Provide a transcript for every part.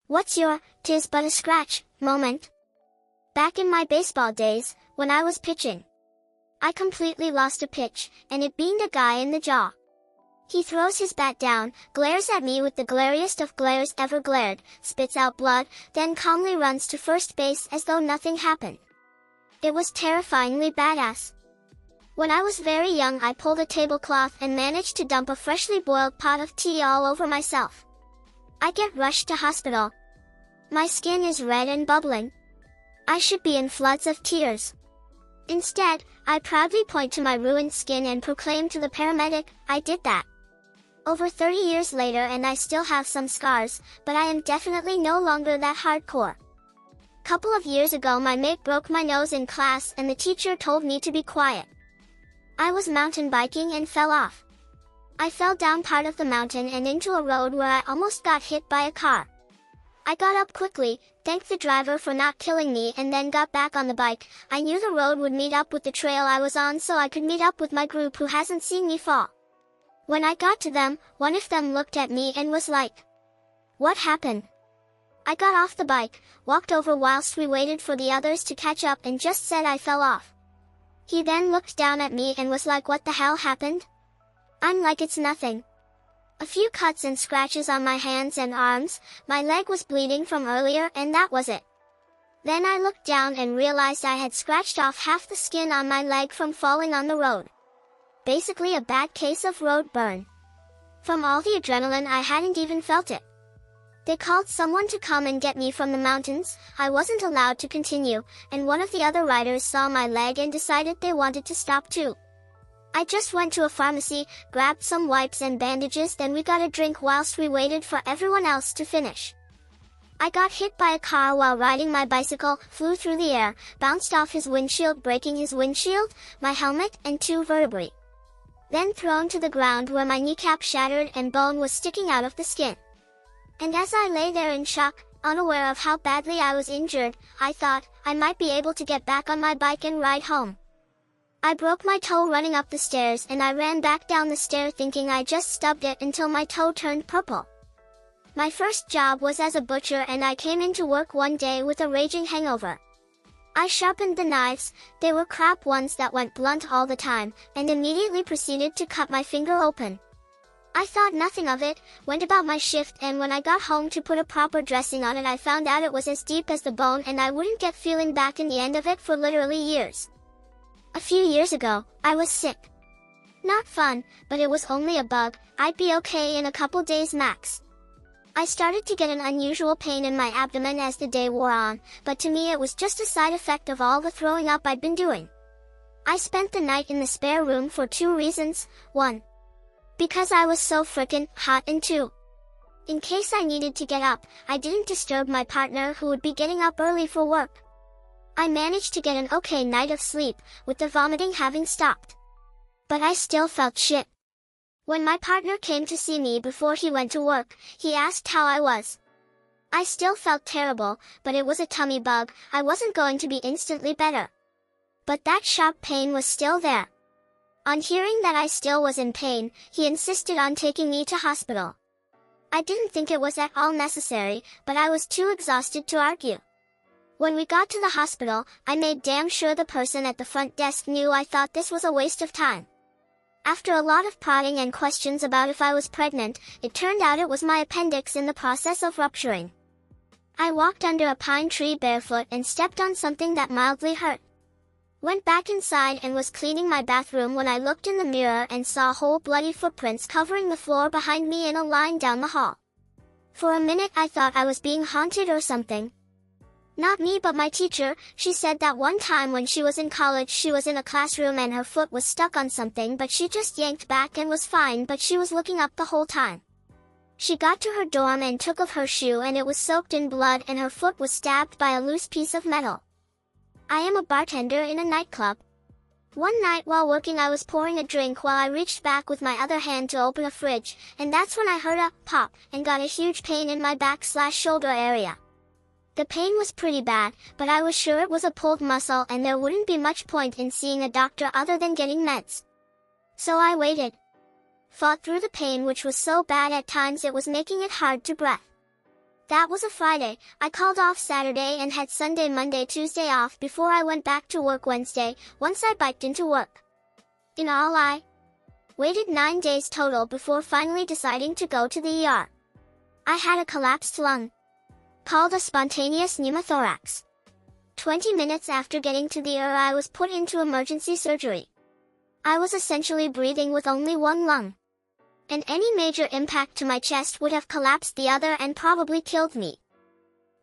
What's your, "'tis but a scratch," moment? Back in my baseball days, when I was pitching, I completely lost a pitch, and it beamed a guy in the jaw. He throws his bat down, glares at me with the glariest of glares ever glared, spits out blood, then calmly runs to first base as though nothing happened. It was terrifyingly badass. When I was very young, I pulled a tablecloth and managed to dump a freshly boiled pot of tea all over myself. I get rushed to hospital. My skin is red and bubbling. I should be in floods of tears. Instead, I proudly point to my ruined skin and proclaim to the paramedic, "I did that." Over 30 years later and I still have some scars, but I am definitely no longer that hardcore. Couple of years ago my mate broke my nose in class and the teacher told me to be quiet. I was mountain biking and fell off. I fell down part of the mountain and into a road where I almost got hit by a car. I got up quickly, thanked the driver for not killing me, and then got back on the bike. I knew the road would meet up with the trail I was on so I could meet up with my group who hasn't seen me fall. When I got to them, one of them looked at me and was like, "What happened?" I got off the bike, walked over whilst we waited for the others to catch up and just said I fell off. He then looked down at me and was like, "What the hell happened?" I'm like, "It's nothing. A few cuts and scratches on my hands and arms, my leg was bleeding from earlier and that was it." Then I looked down and realized I had scratched off half the skin on my leg from falling on the road. Basically a bad case of road burn. From all the adrenaline I hadn't even felt it. They called someone to come and get me from the mountains. I wasn't allowed to continue, and one of the other riders saw my leg and decided they wanted to stop too. I just went to a pharmacy, grabbed some wipes and bandages, then we got a drink whilst we waited for everyone else to finish. I got hit by a car while riding my bicycle, flew through the air, bounced off his windshield, breaking his windshield, my helmet, and 2 vertebrae. Then thrown to the ground where my kneecap shattered and bone was sticking out of the skin. And as I lay there in shock, unaware of how badly I was injured, I thought, I might be able to get back on my bike and ride home. I broke my toe running up the stairs and I ran back down the stair thinking I just stubbed it until my toe turned purple. My first job was as a butcher and I came into work one day with a raging hangover. I sharpened the knives, they were crap ones that went blunt all the time, and immediately proceeded to cut my finger open. I thought nothing of it, went about my shift, and when I got home to put a proper dressing on it I found out it was as deep as the bone and I wouldn't get feeling back in the end of it for literally years. A few years ago, I was sick. Not fun, but it was only a bug, I'd be okay in a couple days max. I started to get an unusual pain in my abdomen as the day wore on, but to me it was just a side effect of all the throwing up I'd been doing. I spent the night in the spare room for 2 reasons. 1. Because I was so frickin' hot, and 2. In case I needed to get up, I didn't disturb my partner who would be getting up early for work. I managed to get an okay night of sleep, with the vomiting having stopped. But I still felt shit. When my partner came to see me before he went to work, he asked how I was. I still felt terrible, but it was a tummy bug, I wasn't going to be instantly better. But that sharp pain was still there. On hearing that I still was in pain, he insisted on taking me to hospital. I didn't think it was at all necessary, but I was too exhausted to argue. When we got to the hospital, I made damn sure the person at the front desk knew I thought this was a waste of time. After a lot of prodding and questions about if I was pregnant, it turned out it was my appendix in the process of rupturing. I walked under a pine tree barefoot and stepped on something that mildly hurt. Went back inside and was cleaning my bathroom when I looked in the mirror and saw whole bloody footprints covering the floor behind me in a line down the hall. For a minute I thought I was being haunted or something. Not me but my teacher. She said that one time when she was in college she was in a classroom and her foot was stuck on something but she just yanked back and was fine, but she was looking up the whole time. She got to her dorm and took off her shoe and it was soaked in blood and her foot was stabbed by a loose piece of metal. I am a bartender in a nightclub. One night while working I was pouring a drink while I reached back with my other hand to open a fridge, and that's when I heard a pop and got a huge pain in my back/shoulder area. The pain was pretty bad, but I was sure it was a pulled muscle and there wouldn't be much point in seeing a doctor other than getting meds. So I waited. Fought through the pain which was so bad at times it was making it hard to breathe. That was a Friday. I called off Saturday and had Sunday, Monday, Tuesday off before I went back to work Wednesday, once I biked into work. In all, I waited 9 days total before finally deciding to go to the ER. I had a collapsed lung, called a spontaneous pneumothorax. 20 minutes after getting to the ER, I was put into emergency surgery. I was essentially breathing with only one lung, and any major impact to my chest would have collapsed the other and probably killed me.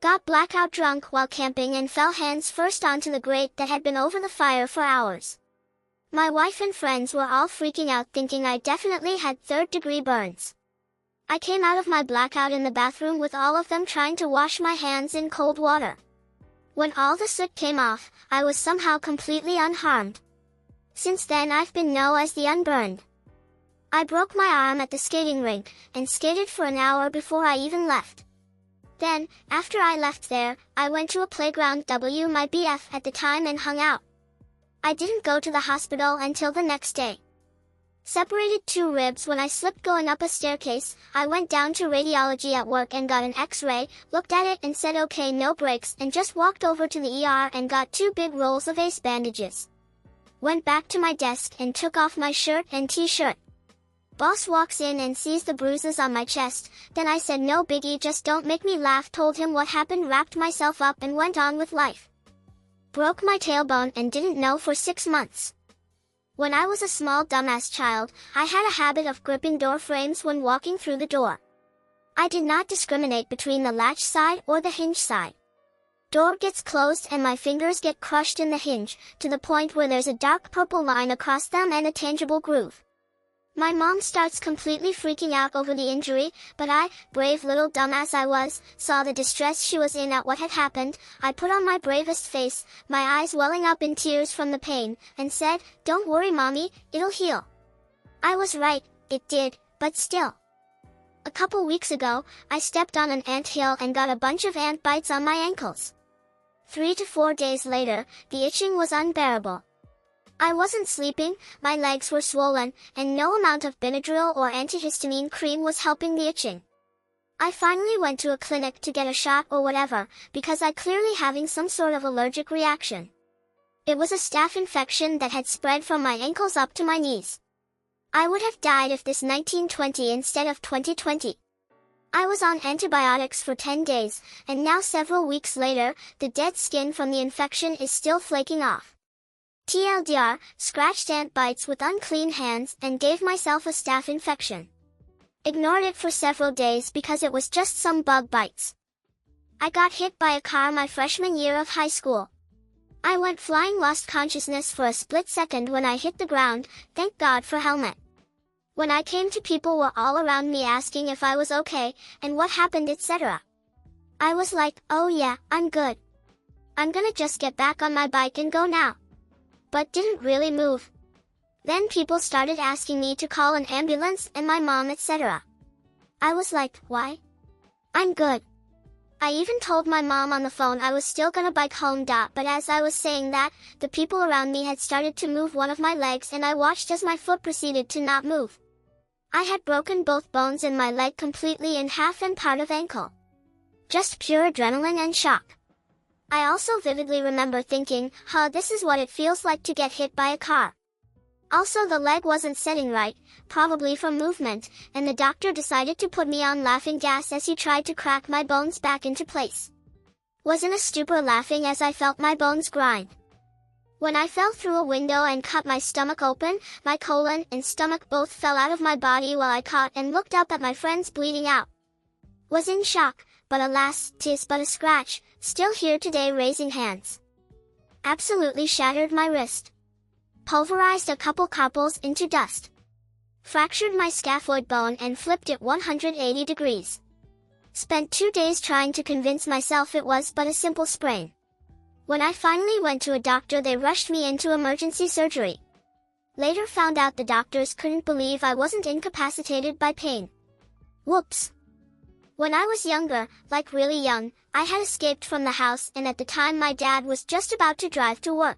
Got blackout drunk while camping and fell hands first onto the grate that had been over the fire for hours. My wife and friends were all freaking out, thinking I definitely had third-degree burns. I came out of my blackout in the bathroom with all of them trying to wash my hands in cold water. When all the soot came off, I was somehow completely unharmed. Since then I've been known as the unburned. I broke my arm at the skating rink, and skated for an hour before I even left. Then, after I left there, I went to a playground with my BF at the time and hung out. I didn't go to the hospital until the next day. Separated 2 ribs when I slipped going up a staircase. I went down to radiology at work and got an x-ray, looked at it and said okay, no breaks, and just walked over to the ER and got 2 big rolls of ace bandages. Went back to my desk and took off my shirt and t-shirt. Boss walks in and sees the bruises on my chest. Then I said no biggie, just don't make me laugh, told him what happened, wrapped myself up and went on with life. Broke my tailbone and didn't know for 6 months. When I was a small dumbass child, I had a habit of gripping door frames when walking through the door. I did not discriminate between the latch side or the hinge side. Door gets closed and my fingers get crushed in the hinge, to the point where there's a dark purple line across them and a tangible groove. My mom starts completely freaking out over the injury, but I, brave little dumbass I was, saw the distress she was in at what had happened. I put on my bravest face, my eyes welling up in tears from the pain, and said, "Don't worry mommy, it'll heal." I was right, it did, but still. A couple weeks ago, I stepped on an ant hill and got a bunch of ant bites on my ankles. 3 to 4 days later, the itching was unbearable. I wasn't sleeping, my legs were swollen, and no amount of Benadryl or antihistamine cream was helping the itching. I finally went to a clinic to get a shot or whatever, because I clearly having some sort of allergic reaction. It was a staph infection that had spread from my ankles up to my knees. I would have died if this 1920 instead of 2020. I was on antibiotics for 10 days, and now several weeks later, the dead skin from the infection is still flaking off. TLDR, scratched ant bites with unclean hands and gave myself a staph infection. Ignored it for several days because it was just some bug bites. I got hit by a car my freshman year of high school. I went flying, lost consciousness for a split second when I hit the ground, thank God for helmet. When I came to, people were all around me asking if I was okay, and what happened, etc. I was like, oh yeah, I'm good. I'm gonna just get back on my bike and go now. But didn't really move. Then people started asking me to call an ambulance and my mom, etc. I was like, why? I'm good. I even told my mom on the phone I was still gonna bike home. But as I was saying that, the people around me had started to move one of my legs and I watched as my foot proceeded to not move. I had broken both bones in my leg completely in half and part of ankle. Just pure adrenaline and shock. I also vividly remember thinking, this is what it feels like to get hit by a car. Also, the leg wasn't setting right, probably from movement, and the doctor decided to put me on laughing gas as he tried to crack my bones back into place. Was in a stupor, laughing as I felt my bones grind. When I fell through a window and cut my stomach open, my colon and stomach both fell out of my body while I caught and looked up at my friends bleeding out. Was in shock, but alas, 'tis but a scratch, still here today raising hands. Absolutely shattered my wrist. Pulverized a couple carpals into dust. Fractured my scaphoid bone and flipped it 180 degrees. Spent 2 days trying to convince myself it was but a simple sprain. When I finally went to a doctor, they rushed me into emergency surgery. Later found out the doctors couldn't believe I wasn't incapacitated by pain. Whoops. When I was younger, like really young, I had escaped from the house, and at the time my dad was just about to drive to work.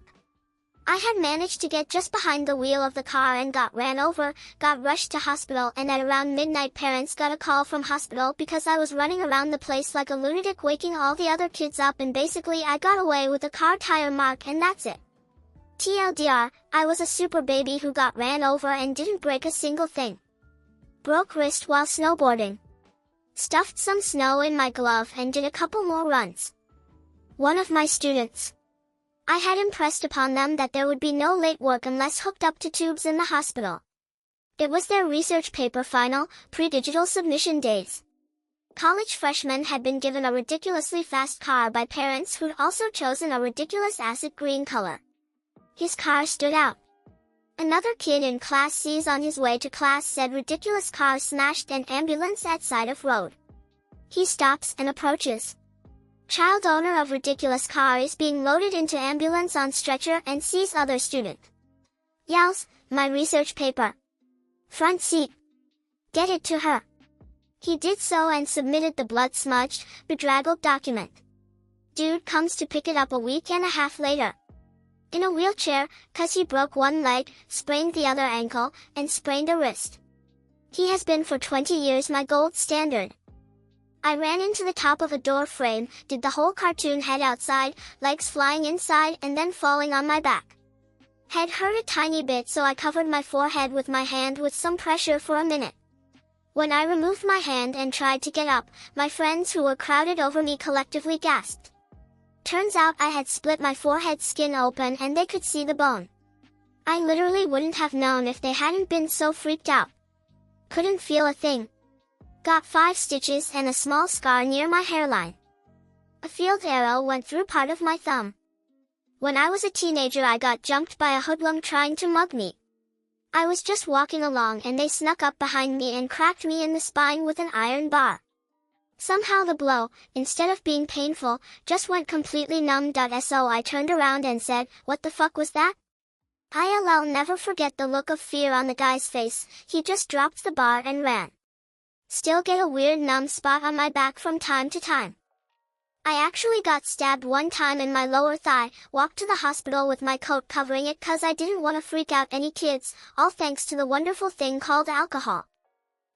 I had managed to get just behind the wheel of the car and got ran over, got rushed to hospital, and at around midnight parents got a call from hospital because I was running around the place like a lunatic, waking all the other kids up, and basically I got away with a car tire mark and that's it. TLDR, I was a super baby who got ran over and didn't break a single thing. Broke wrist while snowboarding. Stuffed some snow in my glove and did a couple more runs. One of my students. I had impressed upon them that there would be no late work unless hooked up to tubes in the hospital. It was their research paper final, pre-digital submission days. College freshmen had been given a ridiculously fast car by parents who'd also chosen a ridiculous acid green color. His car stood out. Another kid in Class C's on his way to class said ridiculous car smashed an ambulance at side of road. He stops and approaches. Child owner of ridiculous car is being loaded into ambulance on stretcher and sees other student. Yells, "My research paper. Front seat. Get it to her." He did so and submitted the blood-smudged, bedraggled document. Dude comes to pick it up a week and a half later. In a wheelchair, 'cause he broke one leg, sprained the other ankle, and sprained a wrist. He has been for 20 years my gold standard. I ran into the top of a door frame, did the whole cartoon head outside, legs flying inside and then falling on my back. Head hurt a tiny bit, so I covered my forehead with my hand with some pressure for a minute. When I removed my hand and tried to get up, my friends who were crowded over me collectively gasped. Turns out I had split my forehead skin open and they could see the bone. I literally wouldn't have known if they hadn't been so freaked out. Couldn't feel a thing. Got 5 stitches and a small scar near my hairline. A field arrow went through part of my thumb. When I was a teenager, I got jumped by a hoodlum trying to mug me. I was just walking along and they snuck up behind me and cracked me in the spine with an iron bar. Somehow the blow, instead of being painful, just went completely numb. So I turned around and said, "What the fuck was that?" I'll never forget the look of fear on the guy's face. He just dropped the bar and ran. Still get a weird numb spot on my back from time to time. I actually got stabbed one time in my lower thigh, walked to the hospital with my coat covering it 'cause I didn't want to freak out any kids, all thanks to the wonderful thing called alcohol.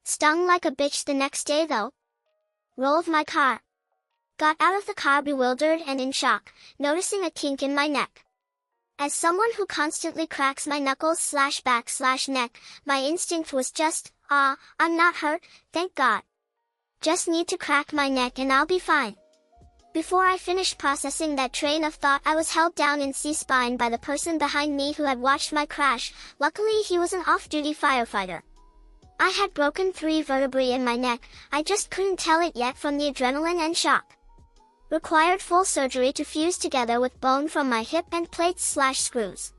Stung like a bitch the next day though. Rolled my car. Got out of the car bewildered and in shock, noticing a kink in my neck. As someone who constantly cracks my knuckles/back/neck, my instinct was just, I'm not hurt, thank God. Just need to crack my neck and I'll be fine. Before I finished processing that train of thought, I was held down in C-spine by the person behind me who had watched my crash. Luckily he was an off-duty firefighter. I had broken 3 vertebrae in my neck, I just couldn't tell it yet from the adrenaline and shock. Required full surgery to fuse together with bone from my hip and plates/screws.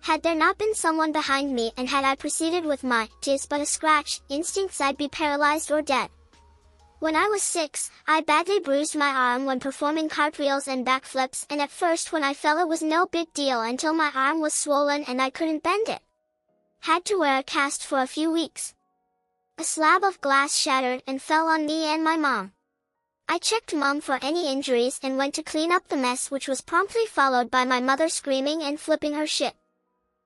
Had there not been someone behind me and had I proceeded with my "'tis but a scratch" instincts, I'd be paralyzed or dead. When I was 6, I badly bruised my arm when performing cartwheels and backflips, and at first when I fell it was no big deal until my arm was swollen and I couldn't bend it. Had to wear a cast for a few weeks. A slab of glass shattered and fell on me and my mom. I checked Mom for any injuries and went to clean up the mess, which was promptly followed by my mother screaming and flipping her shit.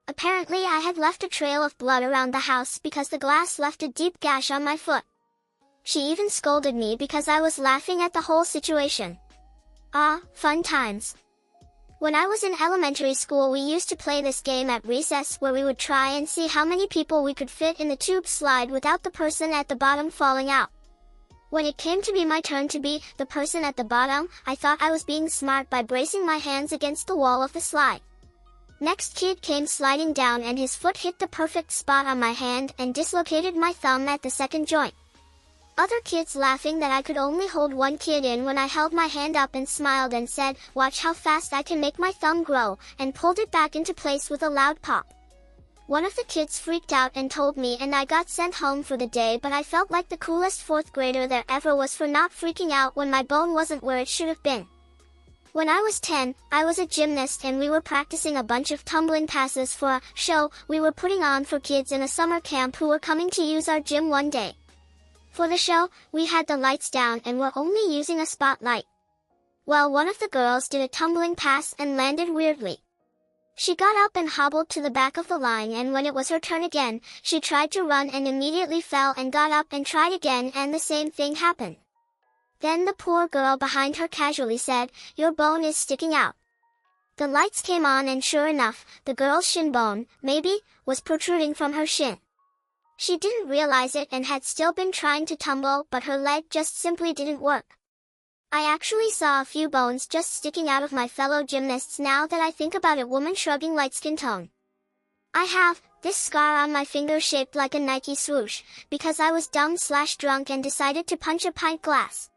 Apparently I had left a trail of blood around the house because the glass left a deep gash on my foot. She even scolded me because I was laughing at the whole situation. Fun times. When I was in elementary school, we used to play this game at recess where we would try and see how many people we could fit in the tube slide without the person at the bottom falling out. When it came to be my turn to be the person at the bottom, I thought I was being smart by bracing my hands against the wall of the slide. Next kid came sliding down and his foot hit the perfect spot on my hand and dislocated my thumb at the second joint. Other kids laughing that I could only hold one kid in when I held my hand up and smiled and said, "Watch how fast I can make my thumb grow," and pulled it back into place with a loud pop. One of the kids freaked out and told me, and I got sent home for the day, but I felt like the coolest 4th grader there ever was for not freaking out when my bone wasn't where it should have been. When I was 10, I was a gymnast and we were practicing a bunch of tumbling passes for a show we were putting on for kids in a summer camp who were coming to use our gym one day. For the show, we had the lights down and were only using a spotlight. Well, one of the girls did a tumbling pass and landed weirdly. She got up and hobbled to the back of the line, and when it was her turn again, she tried to run and immediately fell and got up and tried again, and the same thing happened. Then the poor girl behind her casually said, "Your bone is sticking out." The lights came on, and sure enough, the girl's shin bone, maybe, was protruding from her shin. She didn't realize it and had still been trying to tumble, but her leg just simply didn't work. I actually saw a few bones just sticking out of my fellow gymnasts now that I think about it. Woman shrugging, light skin tone. I have this scar on my finger shaped like a Nike swoosh, because I was dumb/drunk and decided to punch a pint glass.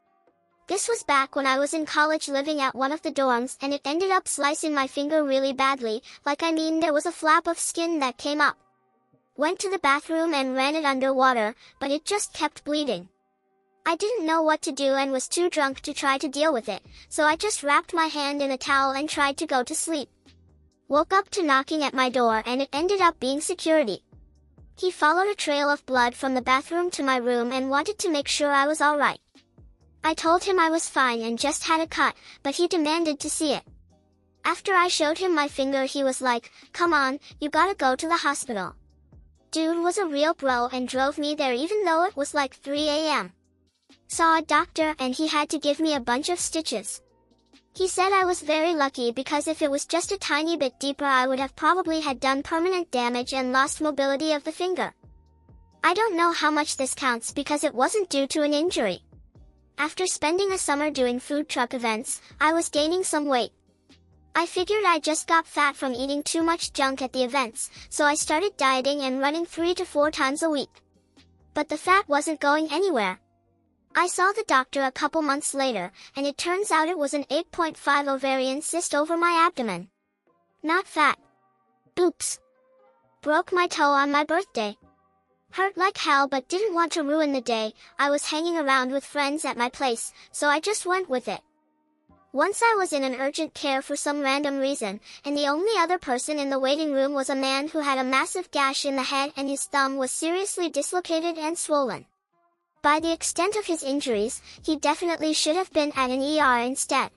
This was back when I was in college living at one of the dorms, and it ended up slicing my finger really badly, there was a flap of skin that came up. Went to the bathroom and ran it under water, but it just kept bleeding. I didn't know what to do and was too drunk to try to deal with it, so I just wrapped my hand in a towel and tried to go to sleep. Woke up to knocking at my door, and it ended up being security. He followed a trail of blood from the bathroom to my room and wanted to make sure I was alright. I told him I was fine and just had a cut, but he demanded to see it. After I showed him my finger, he was like, "Come on, you gotta go to the hospital." Dude was a real bro and drove me there even though it was like 3 a.m. Saw a doctor and he had to give me a bunch of stitches. He said I was very lucky because if it was just a tiny bit deeper I would have probably had done permanent damage and lost mobility of the finger. I don't know how much this counts because it wasn't due to an injury. After spending a summer doing food truck events, I was gaining some weight. I figured I just got fat from eating too much junk at the events, so I started dieting and running 3 to 4 times a week. But the fat wasn't going anywhere. I saw the doctor a couple months later, and it turns out it was an 8.5 ovarian cyst over my abdomen. Not fat. Oops. Broke my toe on my birthday. Hurt like hell, but didn't want to ruin the day. I was hanging around with friends at my place, so I just went with it. Once I was in an urgent care for some random reason, and the only other person in the waiting room was a man who had a massive gash in the head and his thumb was seriously dislocated and swollen. By the extent of his injuries, he definitely should have been at an ER instead.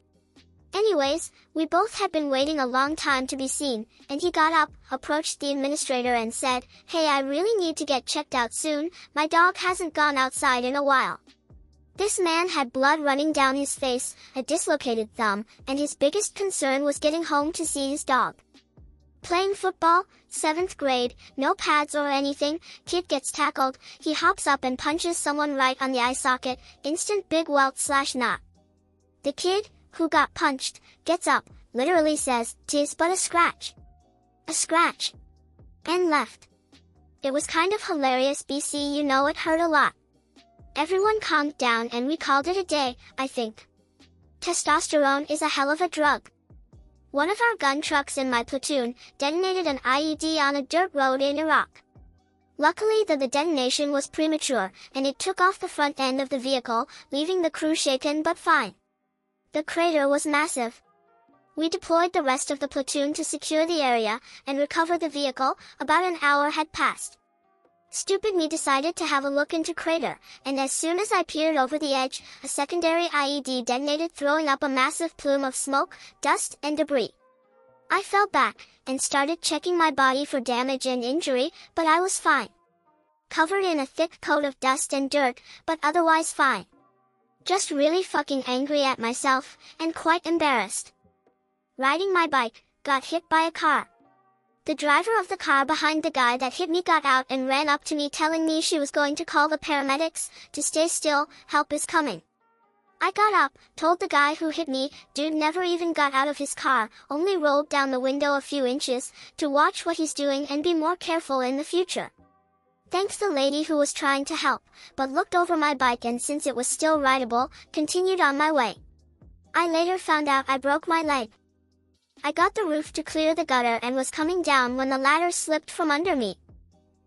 Anyways, we both had been waiting a long time to be seen, and he got up, approached the administrator and said, "Hey, I really need to get checked out soon, my dog hasn't gone outside in a while." This man had blood running down his face, a dislocated thumb, and his biggest concern was getting home to see his dog. Playing football, 7th grade, no pads or anything, kid gets tackled, he hops up and punches someone right on the eye socket, instant big welt/knot. The kid, who got punched, gets up, literally says, "'Tis but a scratch." A scratch. And left. It was kind of hilarious, BC, you know, it hurt a lot. Everyone calmed down and we called it a day, I think. Testosterone is a hell of a drug. One of our gun trucks in my platoon detonated an IED on a dirt road in Iraq. Luckily the detonation was premature, and it took off the front end of the vehicle, leaving the crew shaken but fine. The crater was massive. We deployed the rest of the platoon to secure the area and recover the vehicle. About an hour had passed. Stupid me decided to have a look into crater, and as soon as I peered over the edge, a secondary IED detonated, throwing up a massive plume of smoke, dust, and debris. I fell back, and started checking my body for damage and injury, but I was fine. Covered in a thick coat of dust and dirt, but otherwise fine. Just really fucking angry at myself, and quite embarrassed. Riding my bike, got hit by a car. The driver of the car behind the guy that hit me got out and ran up to me telling me she was going to call the paramedics, to stay still, help is coming. I got up, told the guy who hit me, dude never even got out of his car, only rolled down the window a few inches, to watch what he's doing and be more careful in the future. Thanks the lady who was trying to help, but looked over my bike and since it was still rideable, continued on my way. I later found out I broke my leg. I got the roof to clear the gutter and was coming down when the ladder slipped from under me.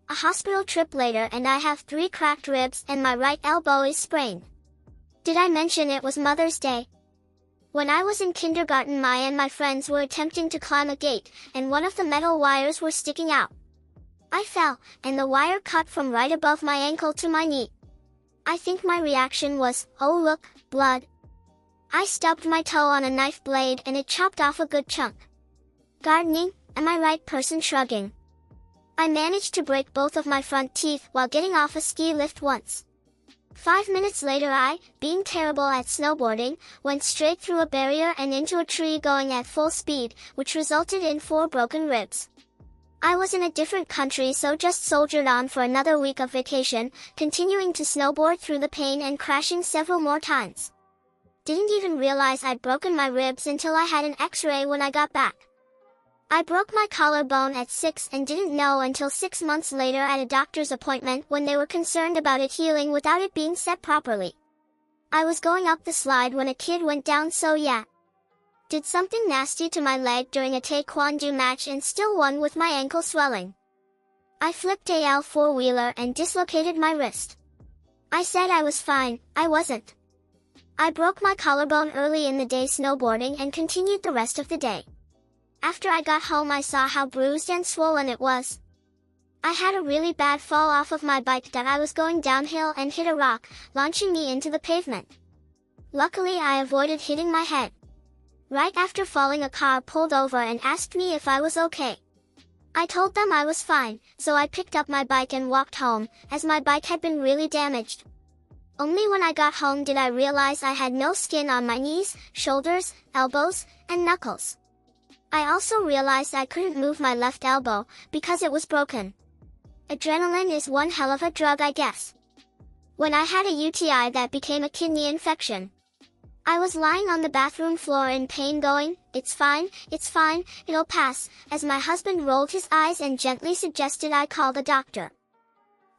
A hospital trip later and I have 3 cracked ribs and my right elbow is sprained. Did I mention it was Mother's Day? When I was in kindergarten, I and my friends were attempting to climb a gate, and one of the metal wires were sticking out. I fell, and the wire cut from right above my ankle to my knee. I think my reaction was, "Oh look, blood." I stubbed my toe on a knife blade and it chopped off a good chunk. Gardening, Am I right? Person shrugging. I managed to break both of my front teeth while getting off a ski lift once. 5 minutes later I, being terrible at snowboarding, went straight through a barrier and into a tree going at full speed, which resulted in 4 broken ribs. I was in a different country, so just soldiered on for another week of vacation, continuing to snowboard through the pain and crashing several more times. Didn't even realize I'd broken my ribs until I had an X-ray when I got back. I broke my collarbone at 6 and didn't know until 6 months later at a doctor's appointment when they were concerned about it healing without it being set properly. I was going up the slide when a kid went down, so yeah. Did something nasty to my leg during a taekwondo match and still won with my ankle swelling. I flipped a L four-wheeler and dislocated my wrist. I said I was fine, I wasn't. I broke my collarbone early in the day snowboarding and continued the rest of the day. After I got home I saw how bruised and swollen it was. I had a really bad fall off of my bike that I was going downhill and hit a rock, launching me into the pavement. Luckily I avoided hitting my head. Right after falling, a car pulled over and asked me if I was okay. I told them I was fine, so I picked up my bike and walked home, as my bike had been really damaged. Only when I got home did I realize I had no skin on my knees, shoulders, elbows, and knuckles. I also realized I couldn't move my left elbow, because it was broken. Adrenaline is one hell of a drug, I guess. When I had a UTI that became a kidney infection. I was lying on the bathroom floor in pain going, it's fine, it'll pass, as my husband rolled his eyes and gently suggested I call the doctor.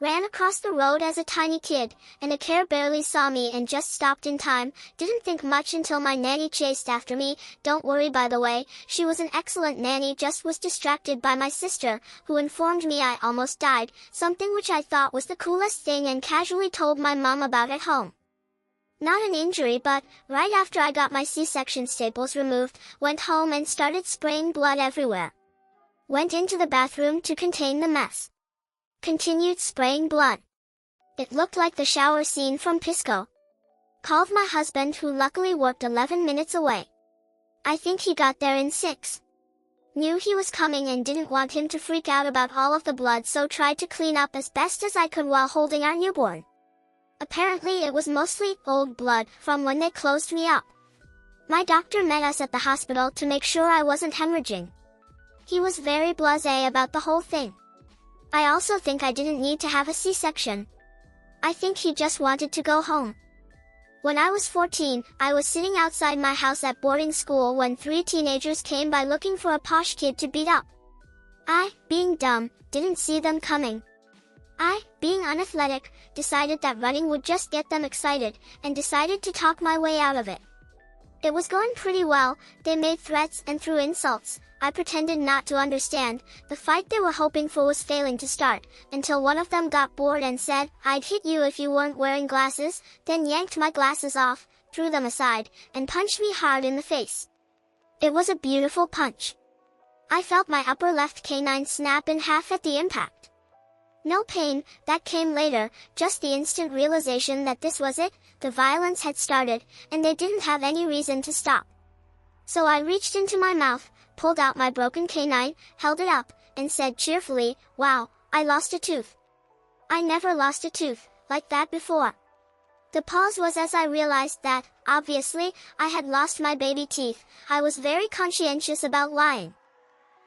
Ran across the road as a tiny kid, and a car barely saw me and just stopped in time, didn't think much until my nanny chased after me. Don't worry, by the way, she was an excellent nanny, just was distracted by my sister, who informed me I almost died, something which I thought was the coolest thing and casually told my mom about at home. Not an injury, but, right after I got my C-section staples removed, went home and started spraying blood everywhere. Went into the bathroom to contain the mess. Continued spraying blood. It looked like the shower scene from Pisco. Called my husband, who luckily worked 11 minutes away. I think he got there in 6. Knew he was coming and didn't want him to freak out about all of the blood, so tried to clean up as best as I could while holding our newborn. Apparently it was mostly old blood from when they closed me up. My doctor met us at the hospital to make sure I wasn't hemorrhaging. He was very blasé about the whole thing. I also think I didn't need to have a C-section. I think he just wanted to go home. When I was 14, I was sitting outside my house at boarding school when 3 teenagers came by looking for a posh kid to beat up. I, being dumb, didn't see them coming. I, being unathletic, decided that running would just get them excited, and decided to talk my way out of it. It was going pretty well. They made threats and threw insults. I pretended not to understand. The fight they were hoping for was failing to start, until one of them got bored and said, "I'd hit you if you weren't wearing glasses," then yanked my glasses off, threw them aside, and punched me hard in the face. It was a beautiful punch. I felt my upper left canine snap in half at the impact. No pain, that came later, just the instant realization that this was it, the violence had started, and they didn't have any reason to stop. So I reached into my mouth, pulled out my broken canine, held it up, and said cheerfully, "Wow, I lost a tooth. I never lost a tooth like that before." The pause was as I realized that, obviously, I had lost my baby teeth. I was very conscientious about lying.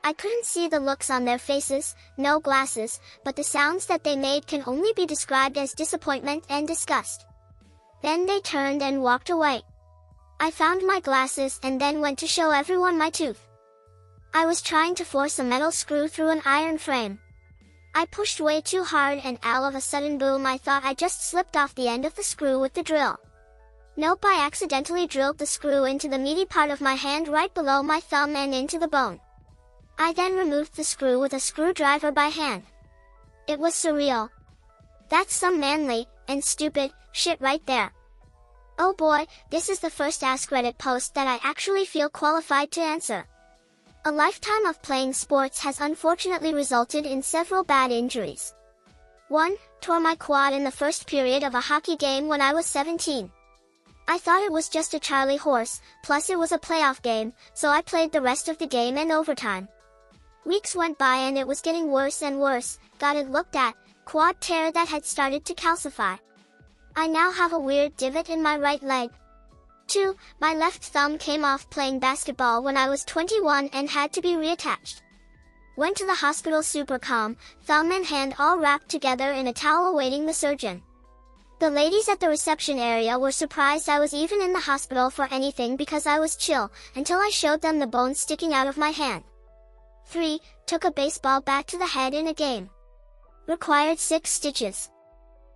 I couldn't see the looks on their faces, no glasses, but the sounds that they made can only be described as disappointment and disgust. Then they turned and walked away. I found my glasses and then went to show everyone my tooth. I was trying to force a metal screw through an iron frame. I pushed way too hard and all of a sudden boom, I thought I just slipped off the end of the screw with the drill. Nope, I accidentally drilled the screw into the meaty part of my hand right below my thumb and into the bone. I then removed the screw with a screwdriver by hand. It was surreal. That's some manly, and stupid, shit right there. Oh boy, this is the first askreddit post that I actually feel qualified to answer. A lifetime of playing sports has unfortunately resulted in several bad injuries. 1. Tore my quad in the first period of a hockey game when I was 17. I thought it was just a Charlie horse, plus it was a playoff game, so I played the rest of the game and overtime. Weeks went by and it was getting worse and worse. Got it looked at, quad tear that had started to calcify. I now have a weird divot in my right leg. 2. My left thumb came off playing basketball when I was 21 and had to be reattached. Went to the hospital super calm, thumb and hand all wrapped together in a towel awaiting the surgeon. The ladies at the reception area were surprised I was even in the hospital for anything because I was chill, until I showed them the bone sticking out of my hand. 3. Took a baseball bat to the head in a game. Required 6 stitches.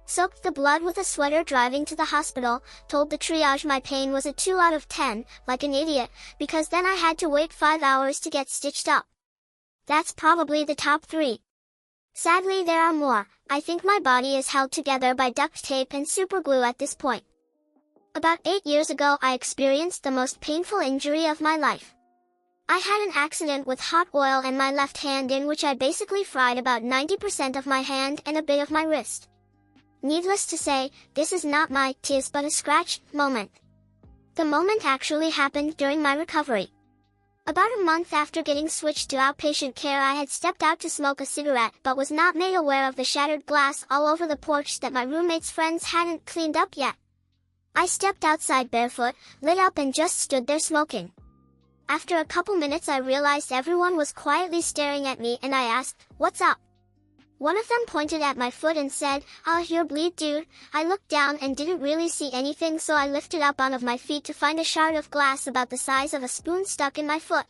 Soaked the blood with a sweater driving to the hospital, told the triage my pain was a 2 out of 10, like an idiot, because then I had to wait 5 hours to get stitched up. That's probably the top 3. Sadly there are more. I think my body is held together by duct tape and superglue at this point. About 8 years ago I experienced the most painful injury of my life. I had an accident with hot oil and my left hand in which I basically fried about 90% of my hand and a bit of my wrist. Needless to say, this is not my "'tis but a scratch" moment. The moment actually happened during my recovery. About a month after getting switched to outpatient care I had stepped out to smoke a cigarette but was not made aware of the shattered glass all over the porch that my roommate's friends hadn't cleaned up yet. I stepped outside barefoot, lit up and just stood there smoking. After a couple minutes I realized everyone was quietly staring at me and I asked, "What's up?" One of them pointed at my foot and said, "Oh, you're bleed, dude." I looked down and didn't really see anything, so I lifted up one of my feet to find a shard of glass about the size of a spoon stuck in my foot.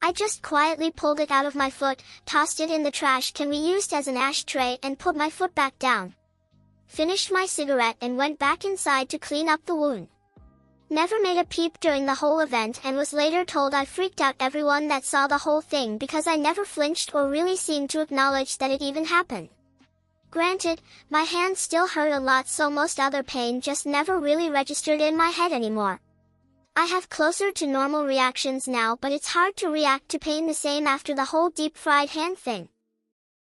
I just quietly pulled it out of my foot, tossed it in the trash can we used as an ashtray and put my foot back down. Finished my cigarette and went back inside to clean up the wound. Never made a peep during the whole event and was later told I freaked out everyone that saw the whole thing because I never flinched or really seemed to acknowledge that it even happened. Granted, my hand still hurt a lot, so most other pain just never really registered in my head anymore. I have closer to normal reactions now, but it's hard to react to pain the same after the whole deep fried hand thing.